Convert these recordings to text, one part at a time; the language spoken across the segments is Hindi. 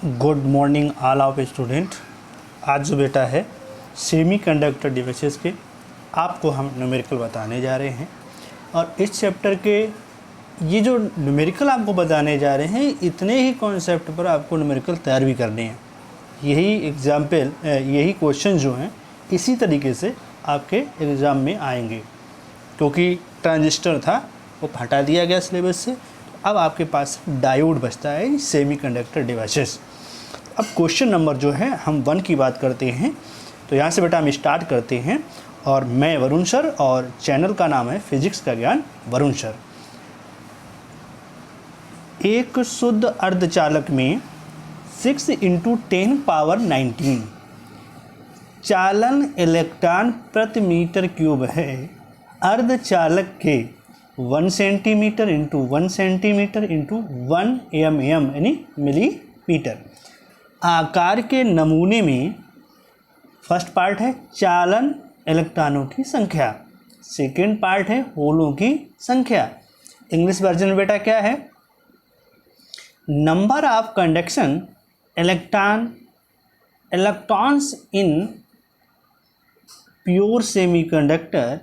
Good morning all of student. आज जो बेटा है सेमी कंडक्टर डिवाइसेस के आपको हम न्यूमेरिकल बताने जा रहे हैं और इस चैप्टर के ये जो न्यूमेरिकल आपको बताने जा रहे हैं इतने ही कॉन्सेप्ट पर आपको न्यूमेरिकल तैयार भी करने हैं। यही एग्जाम्पल यही क्वेश्चन जो हैं इसी तरीके से आपके एग्ज़ाम में आएंगे, क्योंकि ट्रांजिस्टर था वो हटा दिया गया सिलेबस से। अब आपके पास डायोड बचता है सेमी कंडक्टर डिवाइसेस। अब क्वेश्चन नंबर जो है हम 1 की बात करते हैं, तो यहाँ से बेटा हम स्टार्ट करते हैं। और मैं वरुण सर और चैनल का नाम है फिजिक्स का ज्ञान वरुण सर। एक शुद्ध अर्धचालक में 6 × 10⁻19 चालन इलेक्ट्रॉन प्रति मीटर क्यूब है। अर्धचालक के 1 centimetre into 1 centimetre into 1 mm यानी मिलीमीटर आकार के नमूने में फर्स्ट पार्ट है चालन इलेक्ट्रॉनों की संख्या, सेकेंड पार्ट है होलों की संख्या। इंग्लिश वर्जन में बेटा क्या है? Number of conduction electrons in pure semiconductor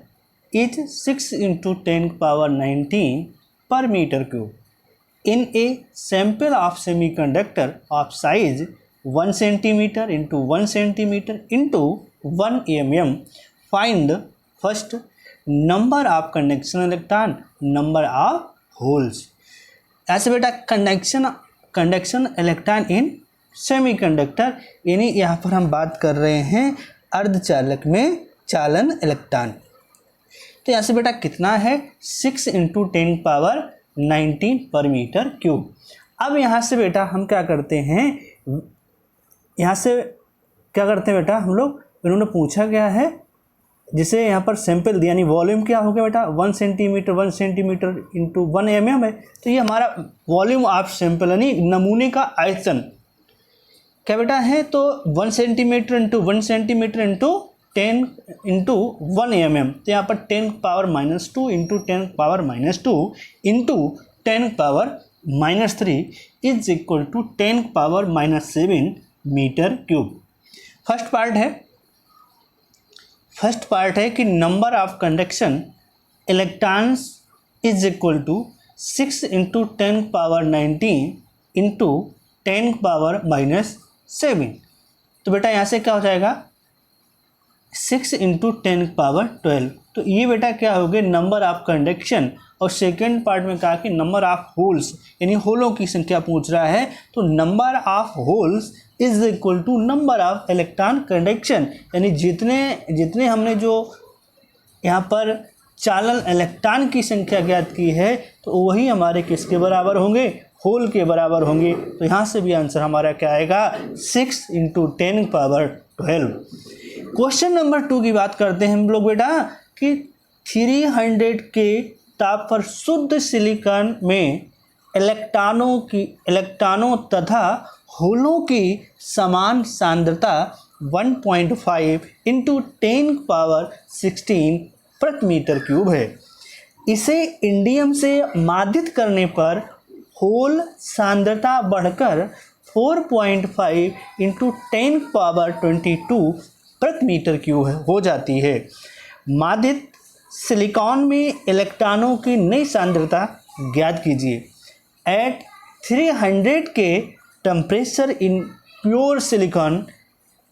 is 6 × 10⁻19 per meter cube. In a sample of semiconductor of size 1 centimeter into 1 centimeter into 1 mm, find first number of conduction electron, number of holes. ऐसे बेटा कंडक्शन इलेक्ट्रॉन इन सेमीकंडक्टर, यानी यहाँ पर हम बात कर रहे हैं अर्धचालक में चालन इलेक्ट्रॉन। तो यहाँ से बेटा कितना है 6 × 10⁻19 पर मीटर क्यूब। अब यहाँ से बेटा हम क्या करते हैं, यहाँ से क्या करते हैं बेटा हम लोग, इन्होंने पूछा गया है जिसे यहाँ पर सैंपल दिया, यानी वॉल्यूम क्या हो गया बेटा 1 सेंटीमीटर इंटू 1 mm है। तो ये हमारा वॉल्यूम ऑफ सैंपल यानी नमूने का आयतन क्या बेटा है, तो 1 centimetre into 1 centimetre into 10 into 1 mm। तो यहाँ पर 10⁻² into 10⁻² into 10⁻³ is equal to 10⁻7 metre cube. First part है कि number of conduction electrons is equal to 6 × 10⁻19 into 10⁻7। तो बेटा यहाँ से क्या हो जाएगा 6 × 10⁻12। तो ये बेटा क्या हो गया नंबर ऑफ कंडक्शन। और सेकेंड पार्ट में कहा कि नंबर ऑफ होल्स यानी होलों की संख्या पूछ रहा है, तो number of holes is equal to number of electron conduction, यानी जितने हमने जो यहाँ पर चालन इलेक्ट्रॉन की संख्या ज्ञात की है तो वही हमारे किसके बराबर होंगे, होल के बराबर होंगे। तो यहाँ से भी आंसर हमारा क्या आएगा 6 × 10⁻12। क्वेश्चन नंबर 2 की बात करते हैं हम लोग बेटा कि 300 के ताप पर शुद्ध सिलिकॉन में इलेक्ट्रॉनों तथा होलों की समान सांद्रता 1.5 × 10⁻16 प्रति मीटर क्यूब है। इसे इंडियम से मादित करने पर होल सांद्रता बढ़कर 4.5 × 10⁻22 प्रति मीटर क्यूब हो जाती है। मादित सिलिकॉन में इलेक्ट्रॉनों की नई सांद्रता ज्ञात कीजिए। एट 300 के temperature in pure silicon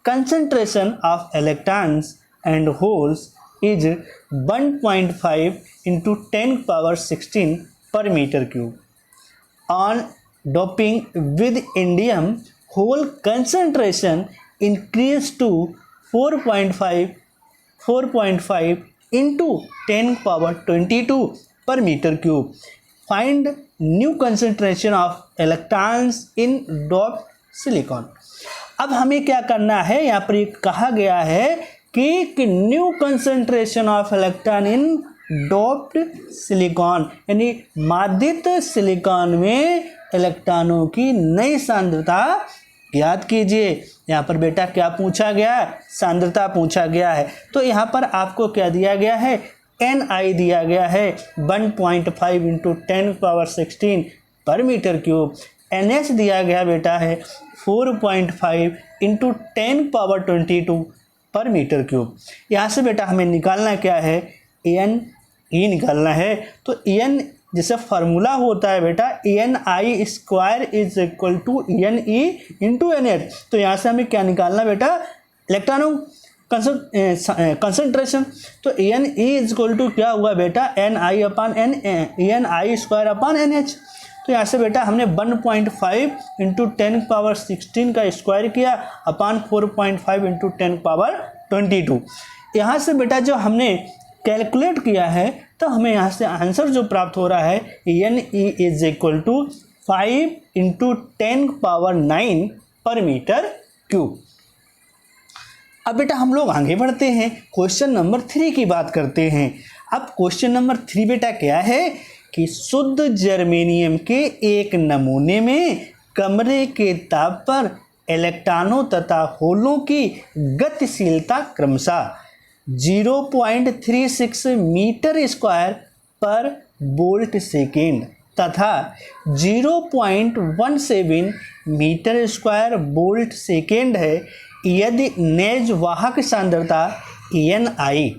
concentration of electrons and holes is 1.5 × 10⁻16 per metre cube. On doping with indium hole concentration increase to 4.5 into 10⁻22 per metre cube. Find new concentration of electrons in doped silicon. अब हमें क्या करना है, यहाँ पर कहा गया है कि new concentration of electron in doped silicon, यानी मादित सिलिकॉन में इलेक्ट्रॉनों की नई सांद्रता ज्ञात कीजिए। यहाँ पर बेटा क्या पूछा गया, सांद्रता पूछा गया है। तो यहाँ पर आपको क्या दिया गया है, Ni दिया गया है 1.5 × 10⁻16 पर मीटर क्यूब। NH दिया गया बेटा है 4.5 इंटू 10⁻22 पर मीटर क्यूब। यहाँ से बेटा हमें निकालना क्या है, NE निकालना है। तो EN जैसे फार्मूला होता है बेटा NI square is equal to NE into NH। तो यहाँ से हमें क्या निकालना बेटा, इलेक्ट्रॉनों कंसंट्रेशन। तो NE इज इक्वल टू क्या हुआ बेटा, NI अपान NI स्क्वायर अपान NH। तो यहाँ से बेटा हमने 1.5 इंटू 10⁻16 का स्क्वायर किया अपान 4.5 इंटू 10⁻22। यहाँ से बेटा जो हमने कैलकुलेट किया है तो हमें यहाँ से आंसर जो प्राप्त हो रहा है NE is equal to 5 into 10⁻9 per metre cube. अब बेटा हम लोग आगे बढ़ते हैं, क्वेश्चन नंबर 3 की बात करते हैं। अब क्वेश्चन नंबर 3 बेटा क्या है कि शुद्ध जर्मेनियम के एक नमूने में कमरे के ताप पर इलेक्ट्रॉनों तथा होलों की गतिशीलता क्रमशः 0.36 metre square per volt second तथा 0.17 मीटर स्क्वायर वोल्ट सेकेंड है, यदि नेज वाहक सांद्रता NI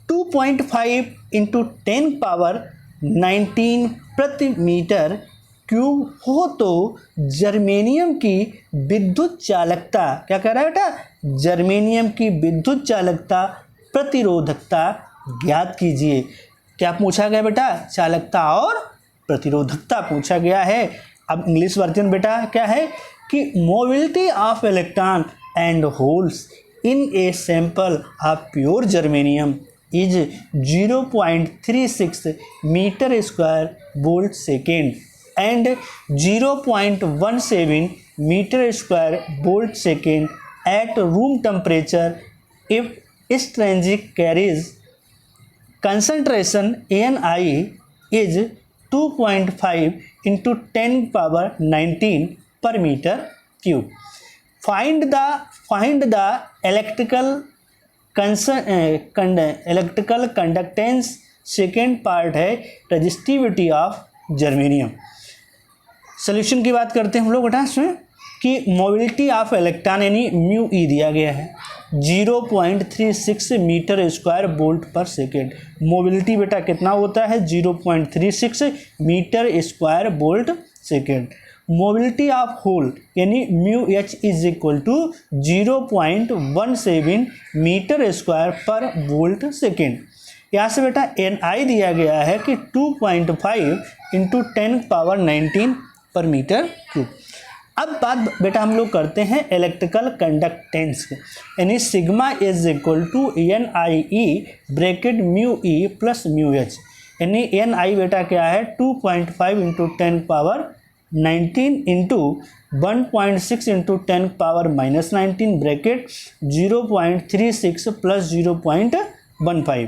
2.5 इंटू 10⁻19 प्रति मीटर क्यूब हो तो जर्मेनियम की विद्युत चालकता, क्या कह रहा है बेटा, जर्मेनियम की विद्युत चालकता प्रतिरोधकता ज्ञात कीजिए। क्या पूछा गया बेटा, चालकता और प्रतिरोधकता पूछा गया है। अब इंग्लिश वर्जन बेटा क्या है कि mobility of electron and holes in a sample of pure germanium is 0.36 meter square volt second and 0.17 meter square volt second at room temperature if extrinsic carries concentration NI is 2.5 into 10⁻19 per meter cube. Find the electrical conductance, second part है रजिस्टिविटी ऑफ जर्मेनियम। सोल्यूशन की बात करते हैं हम लोग बेटा इसमें कि मोबिलिटी ऑफ इलेक्ट्रॉन यानी म्यू ई दिया गया है 0.36 metre square volt per second. Mobility बेटा कितना होता है 0.36 metre square volt second. Mobility of hole यानी mu H is equal to 0.17 metre square per volt second. यहाँ से बेटा NI दिया गया है कि 2.5 इंटू 10⁻19 पर मीटर क्यूब। अब बात बेटा हम लोग करते हैं इलेक्ट्रिकल कंडक्टेंस की, यानी sigma is equal to NIE bracket mu e plus mu h. यानी NI बेटा क्या है 2.5 into 10⁻19 into 1.6 into 10⁻−19 bracket 0.36 plus 0.15।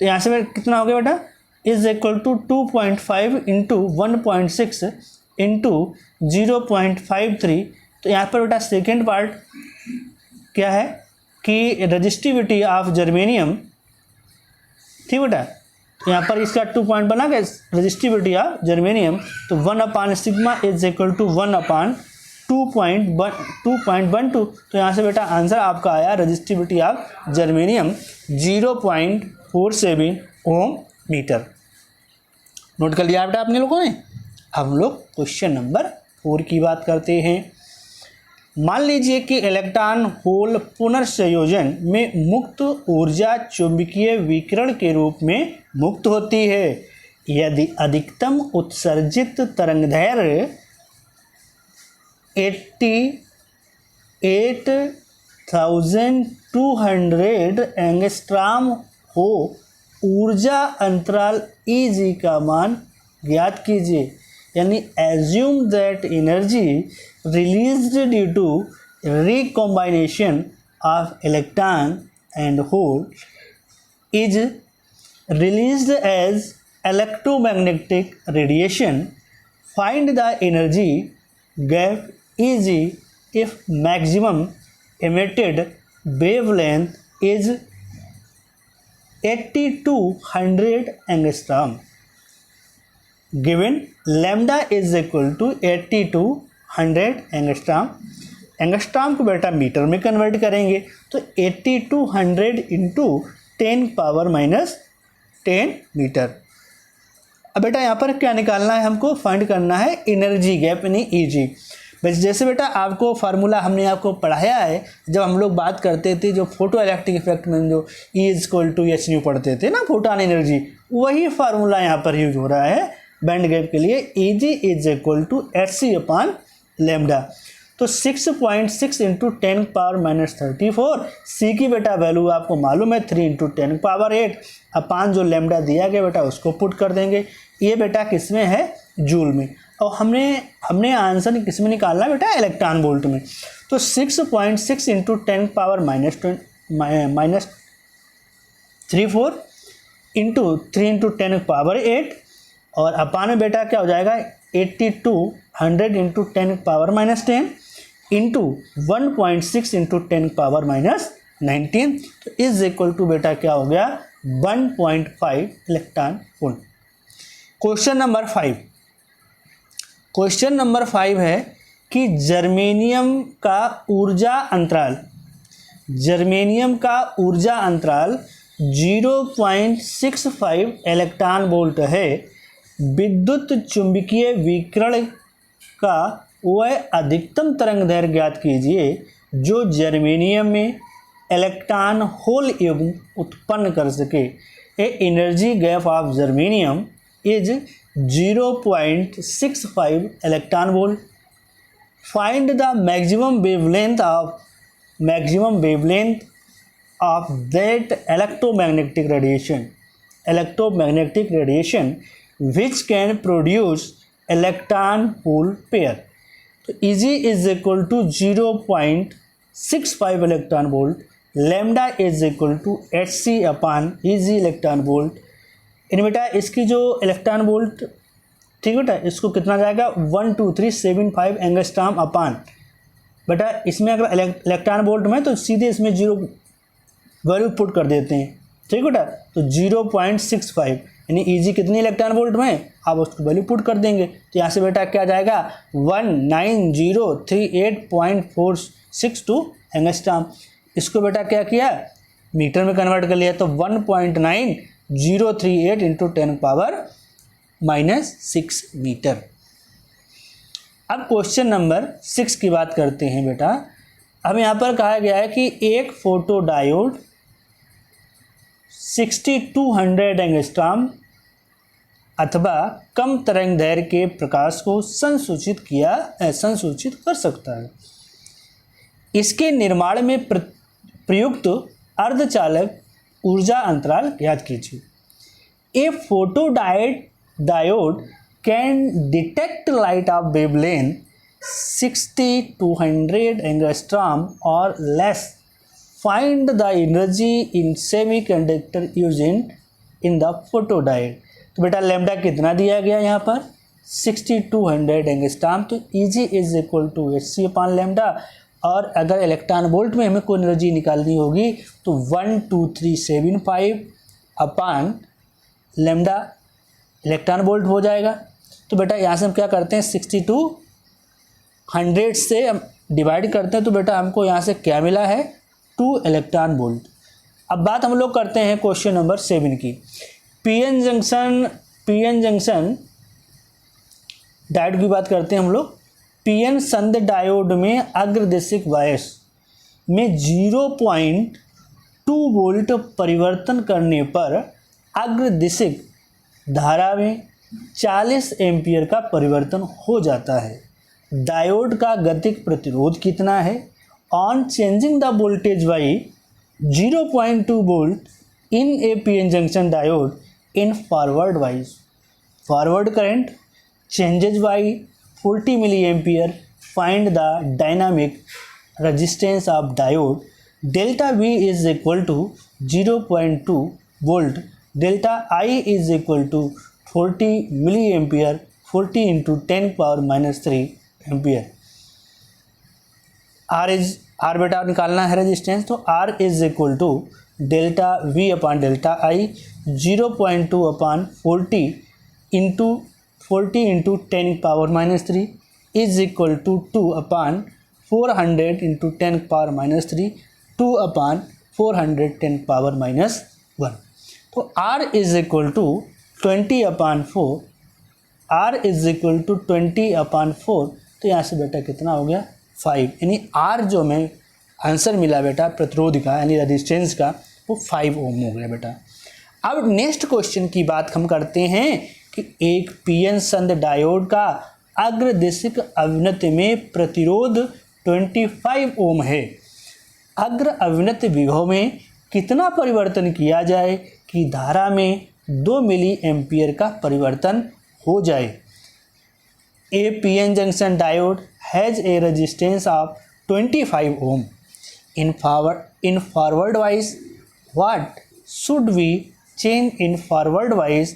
तो यहाँ से कितना हो गया बेटा is equal to 2.5 into 1.6 into 0.53। तो यहाँ पर बेटा सेकेंड पार्ट क्या है कि रजिस्टिविटी ऑफ जर्मेनियम, ठीक बेटा। तो यहाँ पर इसका 2 पॉइंट बना गया रजिस्टिविटी ऑफ जर्मेनियम, तो 1/सिग्मा इज इक्वल टू 1/2.12। तो यहाँ से बेटा आंसर आपका आया resistivity of germanium 0.47 ohm metre. Note कर लिया बेटा आपने लोगों ने। अब हम लोग क्वेश्चन नंबर 4 की बात करते हैं। मान लीजिए कि इलेक्ट्रॉन होल पुनर्संयोजन में मुक्त ऊर्जा चुंबकीय विकिरण के रूप में मुक्त होती है। यदि अधिकतम उत्सर्जित तरंगदैर्घ्य 88,200 एंगस्ट्रॉम हो, ऊर्जा अंतराल Eg का मान ज्ञात कीजिए। यानी assume that energy released due to recombination of electron and hole is released as electromagnetic radiation. Find the energy gap Eg if maximum emitted wavelength is 80 to 100 angstrom. Given lambda is equal to 8200 angstrom. Angstrom को बेटा मीटर में कन्वर्ट करेंगे तो 8200 इंटू 10⁻⁻10 मीटर। अब बेटा यहाँ पर क्या निकालना है, हमको फाइंड करना है एनर्जी गैप यानी ईजी। बस जैसे बेटा आपको फार्मूला हमने आपको पढ़ाया है, जब हम लोग बात करते थे जो फोटो इलेक्ट्रिक इफेक्ट में जो E=h पढ़ते थे ना, फोटोन एनर्जी, वही फार्मूला यहाँ पर यूज हो रहा है बैंड गैप के लिए। Eg=hc/λ। तो 6.6 इंटू 10⁻⁻34, सी की बेटा वैल्यू आपको मालूम है 3 इंटू 10⁸ अपान जो लैम्डा दिया गया बेटा उसको पुट कर देंगे। ये बेटा किस में है, जूल में, और हमने आंसर किस में निकालना है बेटा, इलेक्ट्रॉन वोल्ट में। तो 6.6 इंटू 10⁻⁻34 इंटू 3 इंटू 10⁸ और अपान में बेटा क्या हो जाएगा 8200 इंटू 10⁻⁻10 इंटू 1.6 इंटू 10⁻⁻19, तो इज इक्वल टू बेटा क्या हो गया 1.5 इलेक्ट्रॉन वोल्ट। क्वेश्चन नंबर 5 है कि जर्मेनियम का ऊर्जा अंतराल 0.65 इलेक्ट्रॉन वोल्ट है। विद्युत चुंबकीय विकिरण का वह अधिकतम तरंग दैर्घ्य ज्ञात कीजिए जो जर्मेनियम में इलेक्ट्रॉन होल युग्म उत्पन्न कर सके। A energy gap of germanium is 0.65 electron volt. Find the maximum wavelength of that electromagnetic radiation which can produce electron hole pair। तो Eg is equal to 0.65 electron volt, lambda is equal to hc/Eg electron volt. इन बेटा इसकी जो इलेक्ट्रॉन वोल्ट, ठीक बेटा, इसको कितना जाएगा 12375 एंगस्ट्रॉम अपान बेटा, इसमें अगर इलेक्ट्रॉन वोल्ट में तो सीधे इसमें जीरो वैल्यू पुट कर देते हैं, ठीक बेटा। तो 0.65 यानी Eg कितनी इलेक्ट्रॉन वोल्ट में, आप उसको वैल्यू पुट कर देंगे तो यहाँ से बेटा क्या जाएगा 19038.462 एंगस्ट्रॉम। इसको बेटा क्या किया, मीटर में कन्वर्ट कर लिया, तो 1.9038 इंटू 10⁻⁻6 मीटर। अब क्वेश्चन नंबर 6 की बात करते हैं बेटा। अब यहाँ पर कहा गया है कि एक फोटो डायोड 6200 एंगस्ट्रॉम अथवा कम तरंग दैर्घ्य के प्रकाश को संसूचित कर सकता है। इसके निर्माण में प्रयुक्त अर्धचालक ऊर्जा अंतराल ज्ञात कीजिए। A photodiode can detect light of wavelength 6200 angstrom और less. Find the energy in semiconductor used in the photodiode. तो बेटा लैम्डा कितना दिया गया यहाँ पर 6200 एंगस्ट्रॉम, तो Eg is equal to hc/λ। और अगर इलेक्ट्रॉन वोल्ट में हमें कोई एनर्जी निकालनी होगी तो 12375 अपान लैम्डा इलेक्ट्रॉन वोल्ट हो जाएगा। तो बेटा यहाँ से हम क्या करते हैं 6200 से हम डिवाइड करते हैं, तो बेटा हमको यहाँ से क्या मिला है 2 इलेक्ट्रॉन वोल्ट। अब बात हम लोग करते हैं क्वेश्चन नंबर 7 की। पीएन जंक्शन डायोड की बात करते हैं हम लोग। पीएन संध डायोड में अग्रदिशिक बायस में 0.2 वोल्ट परिवर्तन करने पर अग्रदिशिक धारा में 40 एम्पियर का परिवर्तन हो जाता है। डायोड का गतिक प्रतिरोध कितना है? On changing the voltage by 0.2 volt in A PN junction diode in forward wise, forward current changes by 40 milliampere. Find the dynamic resistance of diode. Delta V is equal to 0.2 volt. Delta I is equal to 40 milliampere, 40 into 10⁻³ ampere. R बेटा निकालना है रेजिस्टेंस, तो R is equal to delta V/डेल्टा I 0.2/40 into 40 into 10⁻³ is equal to 2/400 into 10⁻³ 2/400 10⁻⁻1। तो r is equal to 20/4, r is equal to 20/4। तो यहाँ से बेटा कितना हो गया 5, यानी r जो हमें आंसर मिला बेटा प्रतिरोध का यानी रेजिस्टेंस का वो 5 ओम हो गया बेटा। अब नेक्स्ट क्वेश्चन की बात हम करते हैं कि एक पीएन संध डायोड का अग्रदिशिक अवनत में प्रतिरोध 25 ओम है। अग्र अवनत विभव में कितना परिवर्तन किया जाए कि धारा में 2 मिली एम्पियर का परिवर्तन हो जाए। A PN junction diode has a resistance of 25 ohm. In forward wise, what should we change in forward wise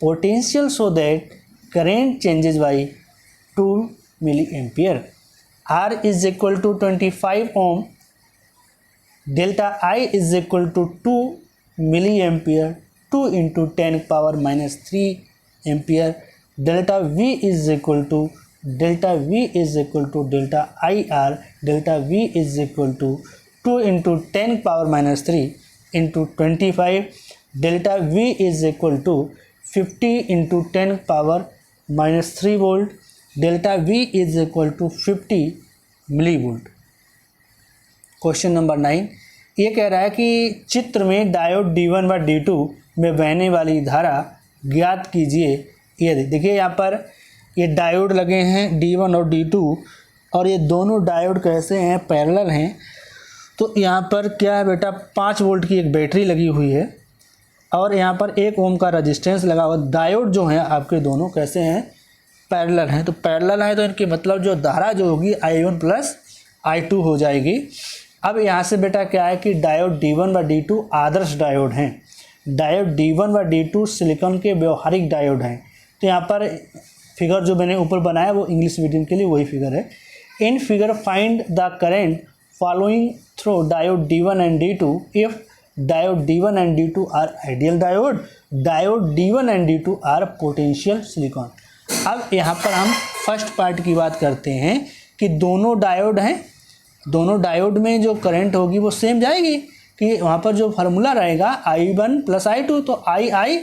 potential so that current changes by 2 milliampere? R is equal to 25 ohm, delta I is equal to 2 milliampere, 2 into 10⁻³ ampere, delta V is equal to delta IR, delta V is equal to 2 into 10⁻³ into 25, delta V is equal to 50 into 10⁻³ volt, delta V is equal to 50 millivolt। Question number 9 ये कह रहा है कि चित्र में डायोड D1 व D2 में बहने वाली धारा ज्ञात कीजिए। ये देखिए यहाँ पर ये डायोड लगे हैं D1 और D2 और ये दोनों डायोड कैसे हैं पैरेलल हैं। तो यहाँ पर क्या है बेटा 5 वोल्ट की एक बैटरी लगी हुई है और यहाँ पर 1 ओम का रेजिस्टेंस लगा हुआ। डायोड जो हैं आपके दोनों कैसे हैं पैरेलल हैं। तो पैरेलल है तो इनके मतलब जो धारा जो होगी I1 प्लस I2 हो जाएगी। अब यहाँ से बेटा क्या है कि डायोड D1 व D2 आदर्श डायोड हैं। डायोड D1 व D2 सिलिकॉन के व्यवहारिक डायोड हैं। तो यहाँ पर फिगर जो मैंने ऊपर बनाया वो इंग्लिश मीडियम के लिए वही फिगर है। In figure find the current following through diode D1 and D2 if diode D1 and D2 are ideal diode, diode D1 and D2 are potential silicon. अब यहाँ पर हम फर्स्ट पार्ट की बात करते हैं कि दोनों डायोड हैं, दोनों डायोड में जो करंट होगी वो सेम जाएगी कि वहाँ पर जो फार्मूला रहेगा I1 प्लस I2 तो I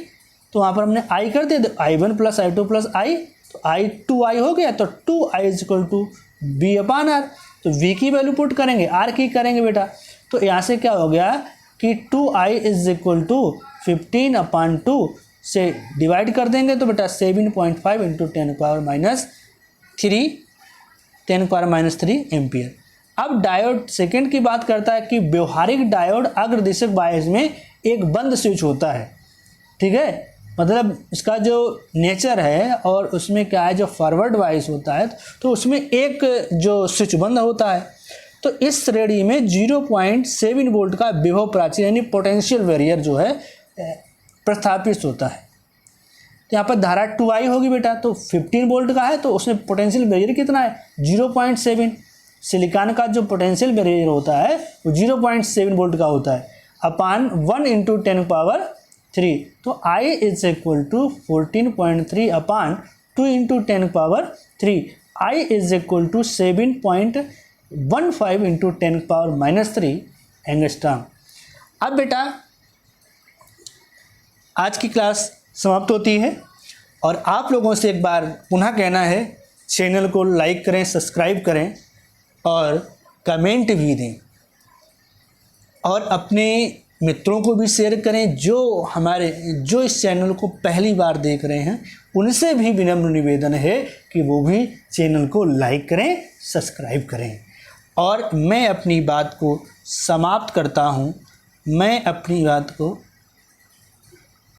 तो वहाँ पर हमने I कर दिया I1 plus I2 plus I तो I2I हो गया। तो 2I is equal to V/R। तो V की वैल्यू पुट करेंगे R की करेंगे बेटा। तो यहाँ से क्या हो गया कि 2I इज इक्वल टू 15/2 से डिवाइड कर देंगे तो बेटा 7.5 इंटू 10⁻³ एम्पियर। अब डायोड सेकंड की बात करता है कि व्यवहारिक डायोड अग्रदिशक बायस में एक बंद स्विच होता है। ठीक है, मतलब इसका जो नेचर है और उसमें क्या है जो फॉरवर्ड वाइस होता है तो उसमें एक जो स्विच बंद होता है। तो इस श्रेणी में 0.7 वोल्ट का विभव प्राचीर यानी पोटेंशियल बैरियर जो है प्रस्थापित होता है। तो यहाँ पर धारा 2I होगी बेटा। तो 15 वोल्ट का है तो उसमें पोटेंशियल बैरियर कितना है 0.7। सिलिकॉन का जो पोटेंशियल बैरियर होता है वो 0.7 वोल्ट का होता है अपान 1 इंटू 10⁻³ तो I is equal to 14.3 upon 2 into 10⁻³ I is equal to 7.15 into 10⁻³ angstrom. अब बेटा आज की क्लास समाप्त होती है और आप लोगों से एक बार पुनः कहना है चैनल को लाइक करें, सब्सक्राइब करें और कमेंट भी दें और अपने मित्रों को भी शेयर करें जो इस चैनल को पहली बार देख रहे हैं। उनसे भी विनम्र निवेदन है कि वो भी चैनल को लाइक करें, सब्सक्राइब करें। और मैं अपनी बात को समाप्त करता हूँ।